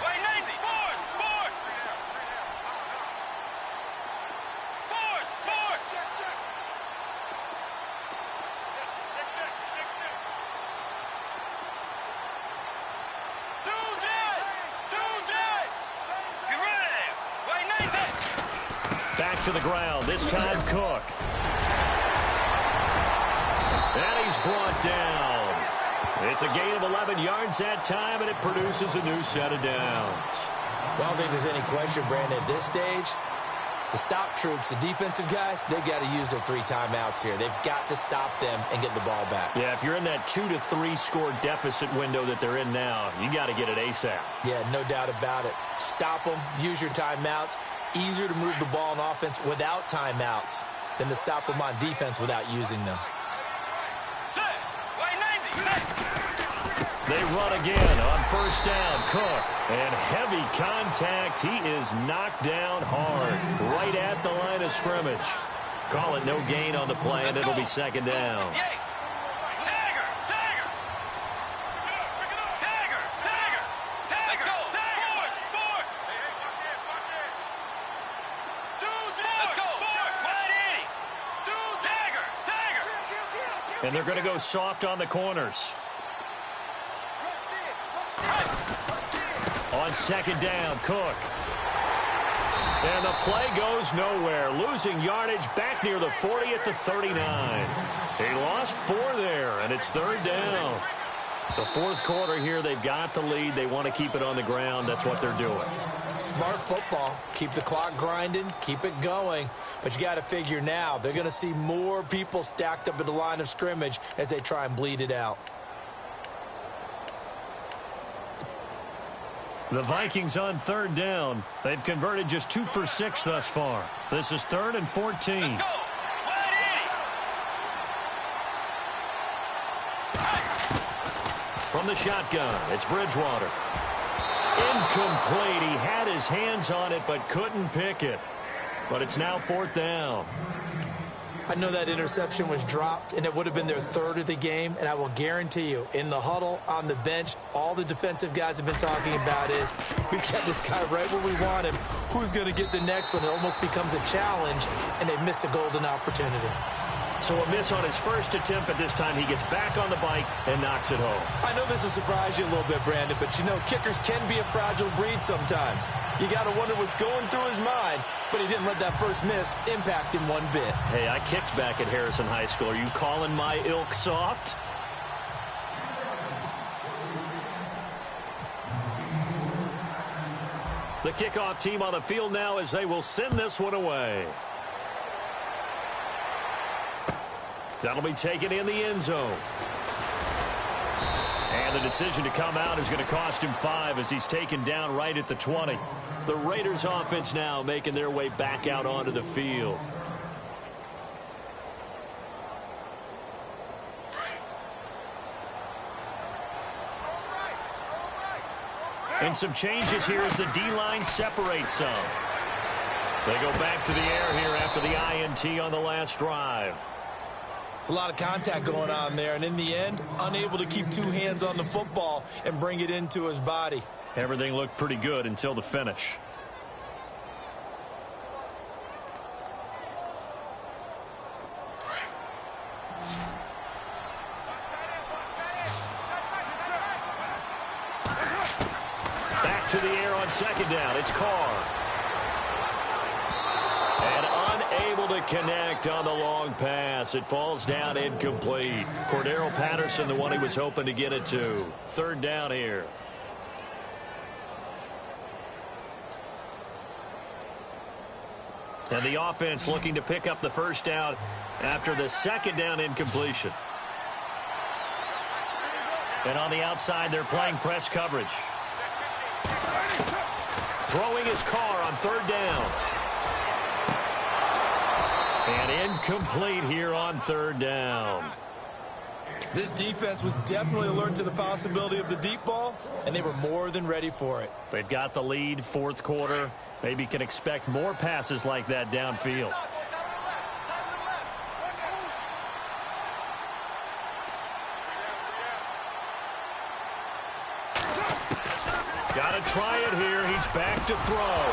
Wait, Navy. Force. Check. You ready? Wait, Nathan. Back to the ground, this time Cook. And he's brought down. It's a gain of 11 yards that time, and it produces a new set of downs. Well, I don't think there's any question, Brandon, at this stage. The stop troops, the defensive guys, they've got to use their 3 timeouts here. They've got to stop them and get the ball back. Yeah, if you're in that 2 to 3 score deficit window that they're in now, you got to get it ASAP. Yeah, no doubt about it. Stop them, use your timeouts. Easier to move the ball on offense without timeouts than to stop them on defense without using them. They run again on first down. Cook. And heavy contact. He is knocked down hard. Right at the line of scrimmage. Call it no gain on the play, and it'll be 2nd down. And they're going to go soft on the corners. On 2nd down, Cook. And the play goes nowhere. Losing yardage back near the 40 at the 39. He lost 4 there, and it's 3rd down. The 4th quarter here, they've got the lead. They want to keep it on the ground. That's what they're doing. Smart football. Keep the clock grinding. Keep it going. But you got to figure now, they're going to see more people stacked up at the line of scrimmage as they try and bleed it out. The Vikings on 3rd down. They've converted just 2 for 6 thus far. This is 3rd and 14. from the shotgun. It's Bridgewater. Incomplete. He had his hands on it but couldn't pick it. But it's now 4th down. I know that interception was dropped, and it would have been their 3rd of the game, and I will guarantee you, in the huddle, on the bench, all the defensive guys have been talking about is, we've got this guy right where we want him. Who's going to get the next one? It almost becomes a challenge, and they've missed a golden opportunity. So a miss on his first attempt, but this time he gets back on the bike and knocks it home. I know this will surprise you a little bit, Brandon, but you know kickers can be a fragile breed sometimes. You got to wonder what's going through his mind, but he didn't let that first miss impact him one bit. Hey, I kicked back at Harrison High School. Are you calling my ilk soft? The kickoff team on the field now as they will send this one away. That'll be taken in the end zone. And the decision to come out is going to cost him 5 as he's taken down right at the 20. The Raiders offense now making their way back out onto the field. And some changes here as the D-line separates some. They go back to the air here after the INT on the last drive. It's a lot of contact going on there, and in the end, unable to keep 2 hands on the football and bring it into his body. Everything looked pretty good until the finish. Back to the air on 2nd down. It's Carr. And unable to connect on the long pass. It falls down incomplete. Cordero Patterson, the one he was hoping to get it to. 3rd down here. And the offense looking to pick up the 1st down after the 2nd down incompletion. And on the outside, they're playing press coverage. Throwing his Carr on 3rd down. And incomplete here on 3rd down. This defense was definitely alert to the possibility of the deep ball, and they were more than ready for it. They've got the lead, 4th quarter. Maybe can expect more passes like that downfield. Got to try it here. He's back to throw.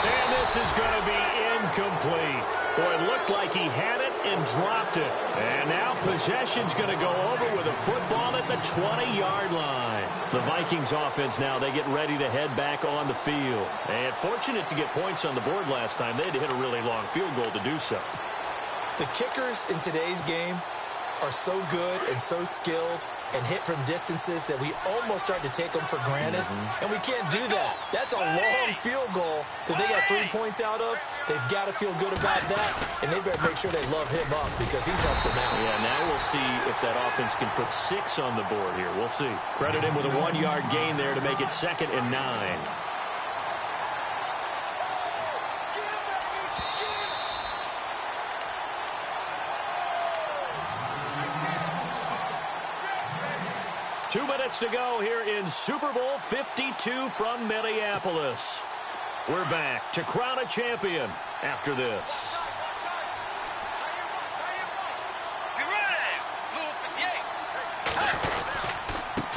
And this is going to be incomplete. Boy, it looked like he had it and dropped it. And now possession's going to go over with a football at the 20-yard line. The Vikings offense now, they get ready to head back on the field. And fortunate to get points on the board last time. They had to hit a really long field goal to do so. The kickers in today's game are so good and so skilled and hit from distances that we almost start to take them for granted. And we can't do that. That's a long field goal that they got 3 points out of. They've got to feel good about that, and they better make sure they love him up because he's helped them out. Yeah, now we'll see if that offense can put 6 on the board here. We'll see. Credit him with a 1-yard gain there to make it 2nd and 9. Two minutes to go here in Super Bowl 52 from Minneapolis. We're back to crown a champion after this.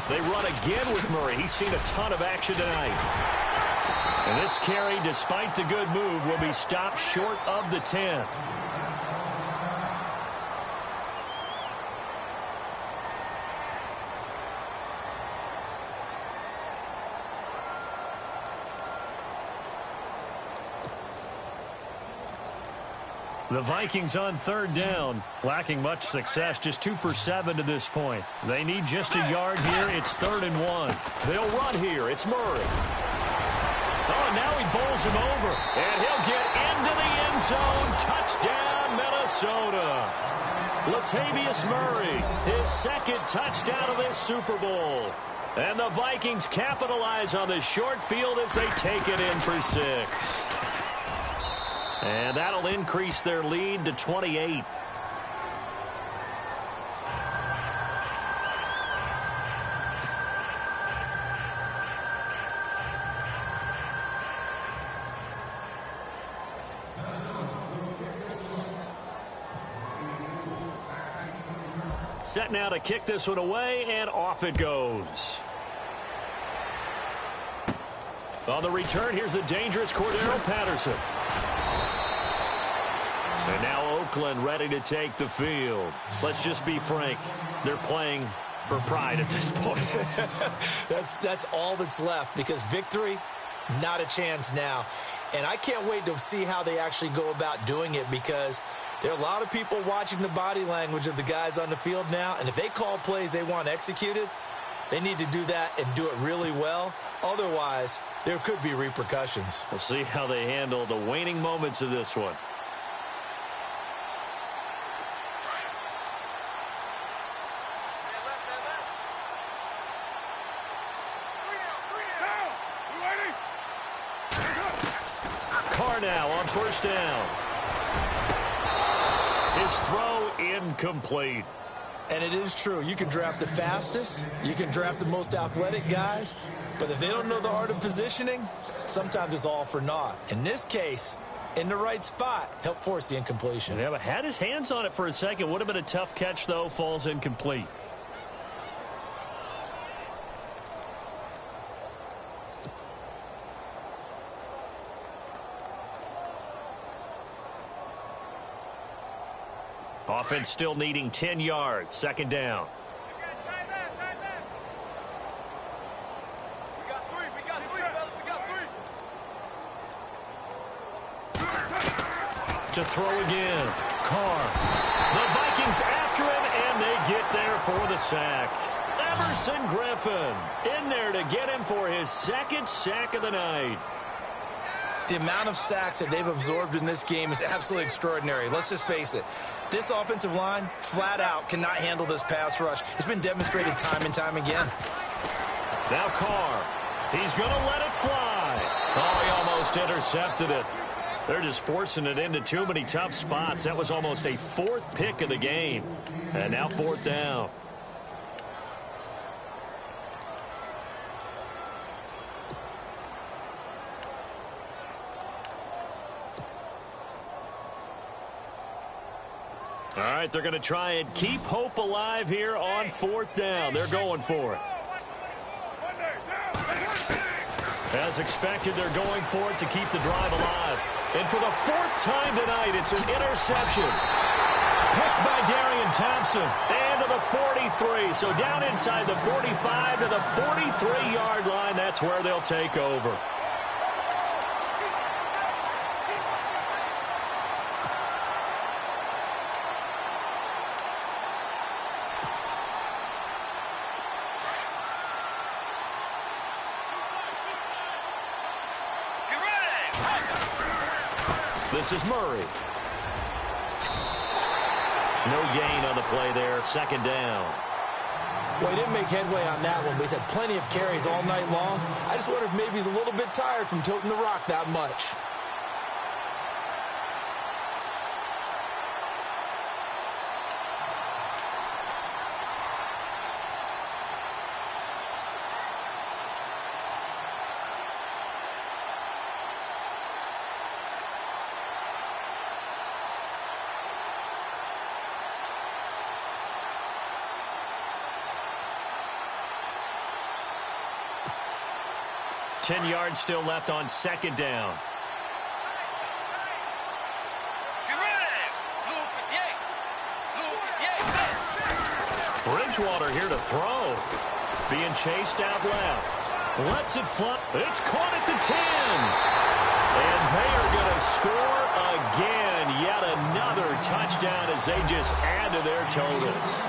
They run again with Murray. He's seen a ton of action tonight. And this carry, despite the good move, will be stopped short of the 10. The Vikings on 3rd down, lacking much success, just 2 for 7 to this point. They need just a yard here. It's 3rd and 1. They'll run here. It's Murray. Oh, now he bowls him over, and he'll get into the end zone. Touchdown, Minnesota. Latavius Murray, his 2nd touchdown of this Super Bowl. And the Vikings capitalize on the short field as they take it in for 6. And that'll increase their lead to 28. Set now to kick this one away, and off it goes. On the return, here's the dangerous Cordero Patterson. So now Oakland ready to take the field. Let's just be frank. They're playing for pride at this point. That's all that's left, because victory, not a chance now. And I can't wait to see how they actually go about doing it, because there are a lot of people watching the body language of the guys on the field now, and if they call plays they want executed, they need to do that and do it really well. Otherwise, there could be repercussions. We'll see how they handle the waning moments of this one. Carr now on first down. His throw incomplete. And it is true. You can draft the fastest. You can draft the most athletic guys. But if they don't know the art of positioning, sometimes it's all for naught. In this case, in the right spot, help force the incompletion. Yeah, but had his hands on it for a second. Would have been a tough catch, though. Falls incomplete. Offense still needing 10 yards. Second down. To throw again. Carr. The Vikings after him, and they get there for the sack. Everson Griffin in there to get him for his second sack of the night. The amount of sacks that they've absorbed in this game is absolutely extraordinary. Let's just face it. This offensive line, flat out, cannot handle this pass rush. It's been demonstrated time and time again. Now Carr. He's going to let it fly. Oh, he almost intercepted it. They're just forcing it into too many tough spots. That was almost a fourth pick of the game. And now fourth down. All right, they're going to try and keep hope alive here on fourth down. They're going for it. As expected, they're going for it to keep the drive alive. And for the fourth time tonight, it's an interception. Picked by Darian Thompson. And to the 43. So down inside the 45 to the 43-yard line. That's where they'll take over. This is Murray. No gain on the play there. Second down. Well, he didn't make headway on that one, but he's had plenty of carries all night long. I just wonder if maybe he's a little bit tired from toting the rock that much. Ten yards still left on second down. Bridgewater here to throw. Being chased out left. Lets it fly. It's caught at the 10. And they are going to score again. Yet another touchdown as they just add to their totals.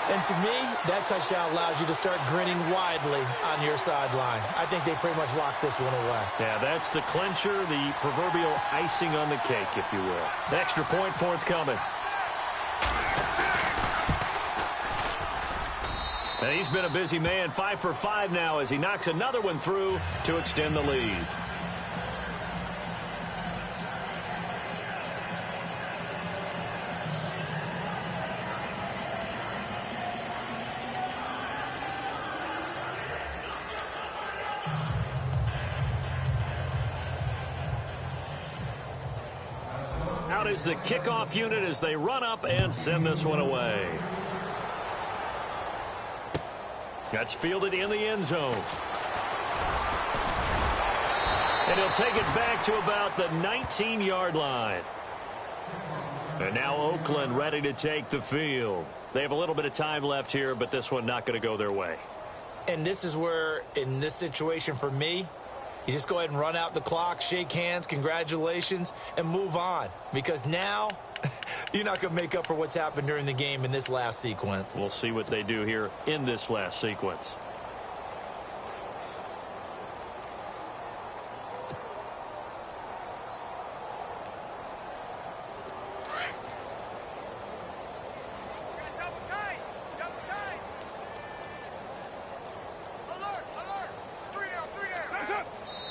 And to me, that touchdown allows you to start grinning widely on your sideline. I think they pretty much locked this one away. Yeah, that's the clincher, the proverbial icing on the cake, if you will. Extra point forthcoming. And he's been a busy man, 5 for 5 now as he knocks another one through to extend the lead. Out is the kickoff unit as they run up and send this one away. That's fielded in the end zone. And he'll take it back to about the 19-yard line. And now Oakland ready to take the field. They have a little bit of time left here, but this one not going to go their way. And this is where, in this situation for me, you just go ahead and run out the clock, shake hands, congratulations, and move on. Because now, you're not going to make up for what's happened during the game in this last sequence. We'll see what they do here in this last sequence.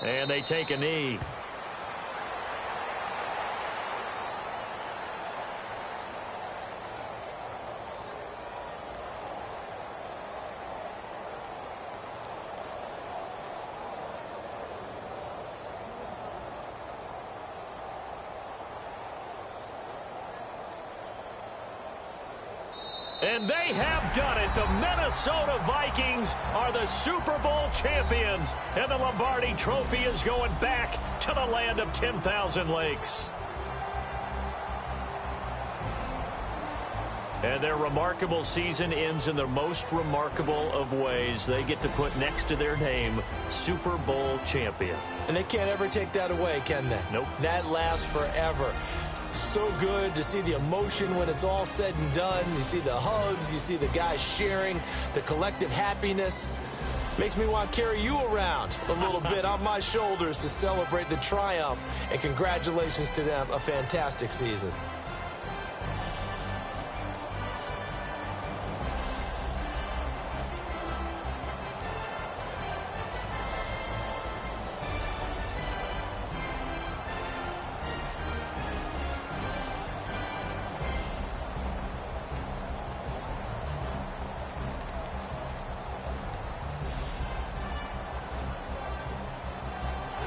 And they take a knee. And they have done it. The Minnesota Vikings are the Super Bowl champions. And the Lombardi Trophy is going back to the land of 10,000 lakes. And their remarkable season ends in the most remarkable of ways. They get to put next to their name, Super Bowl champion. And they can't ever take that away, can they? Nope. That lasts forever. So good to see the emotion when it's all said and done. You see the hugs, you see the guys sharing, the collective happiness. Makes me want to carry you around a little bit on my shoulders to celebrate the triumph. And congratulations to them, a fantastic season.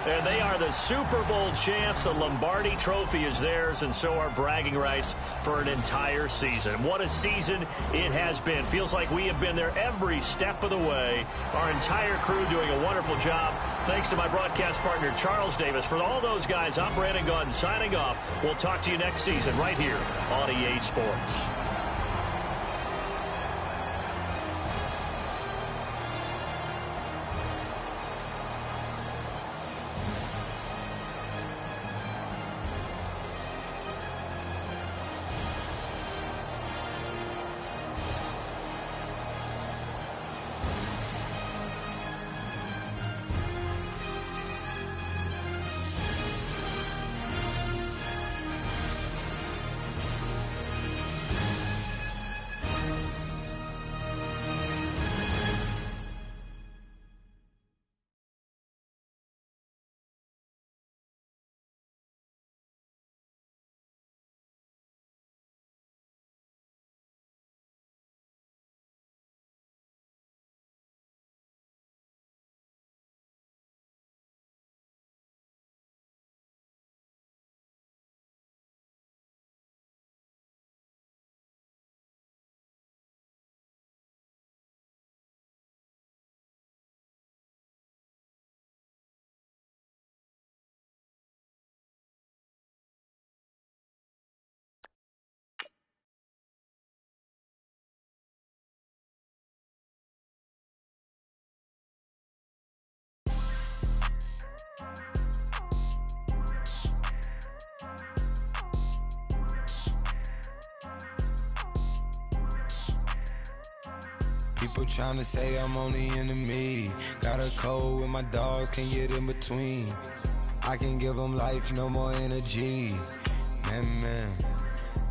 And they are the Super Bowl champs. The Lombardi Trophy is theirs, and so are bragging rights for an entire season. What a season it has been. Feels like we have been there every step of the way. Our entire crew doing a wonderful job. Thanks to my broadcast partner, Charles Davis. For all those guys, I'm Brandon Gaudin signing off. We'll talk to you next season right here on EA Sports. People tryna say I'm only in the me. Got a cold with my dogs, can't get in between. I can give them life, no more energy. Man,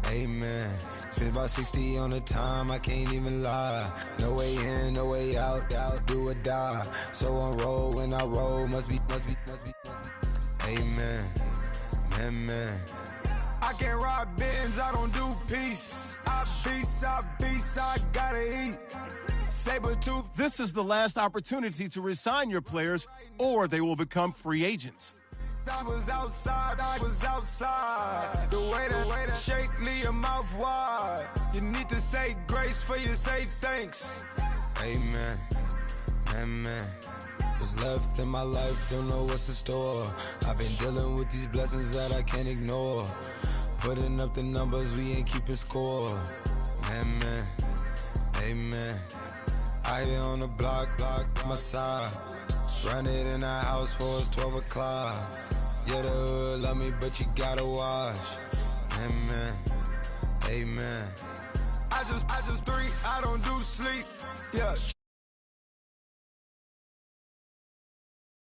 amen. Spent about 60 on the time, I can't even lie. No way in, no way out, do or die. So on roll, when I roll, must be. Amen, man. I can't ride Benz, I don't do peace. I beast, I gotta eat. Saber-tooth. This is the last opportunity to resign your players, or they will become free agents. I was outside. The way to shake, leave your mouth wide. You need to say grace for you say thanks. Amen. man. What's left in my life, don't know what's in store. I've been dealing with these blessings that I can't ignore. Putting up the numbers, we ain't keeping score. Man, amen. I here on the block, my side. Run it in the house for it's 12 o'clock. Yeah, the hood love me, but you gotta watch. Amen. I just 3, I don't do sleep. Yeah.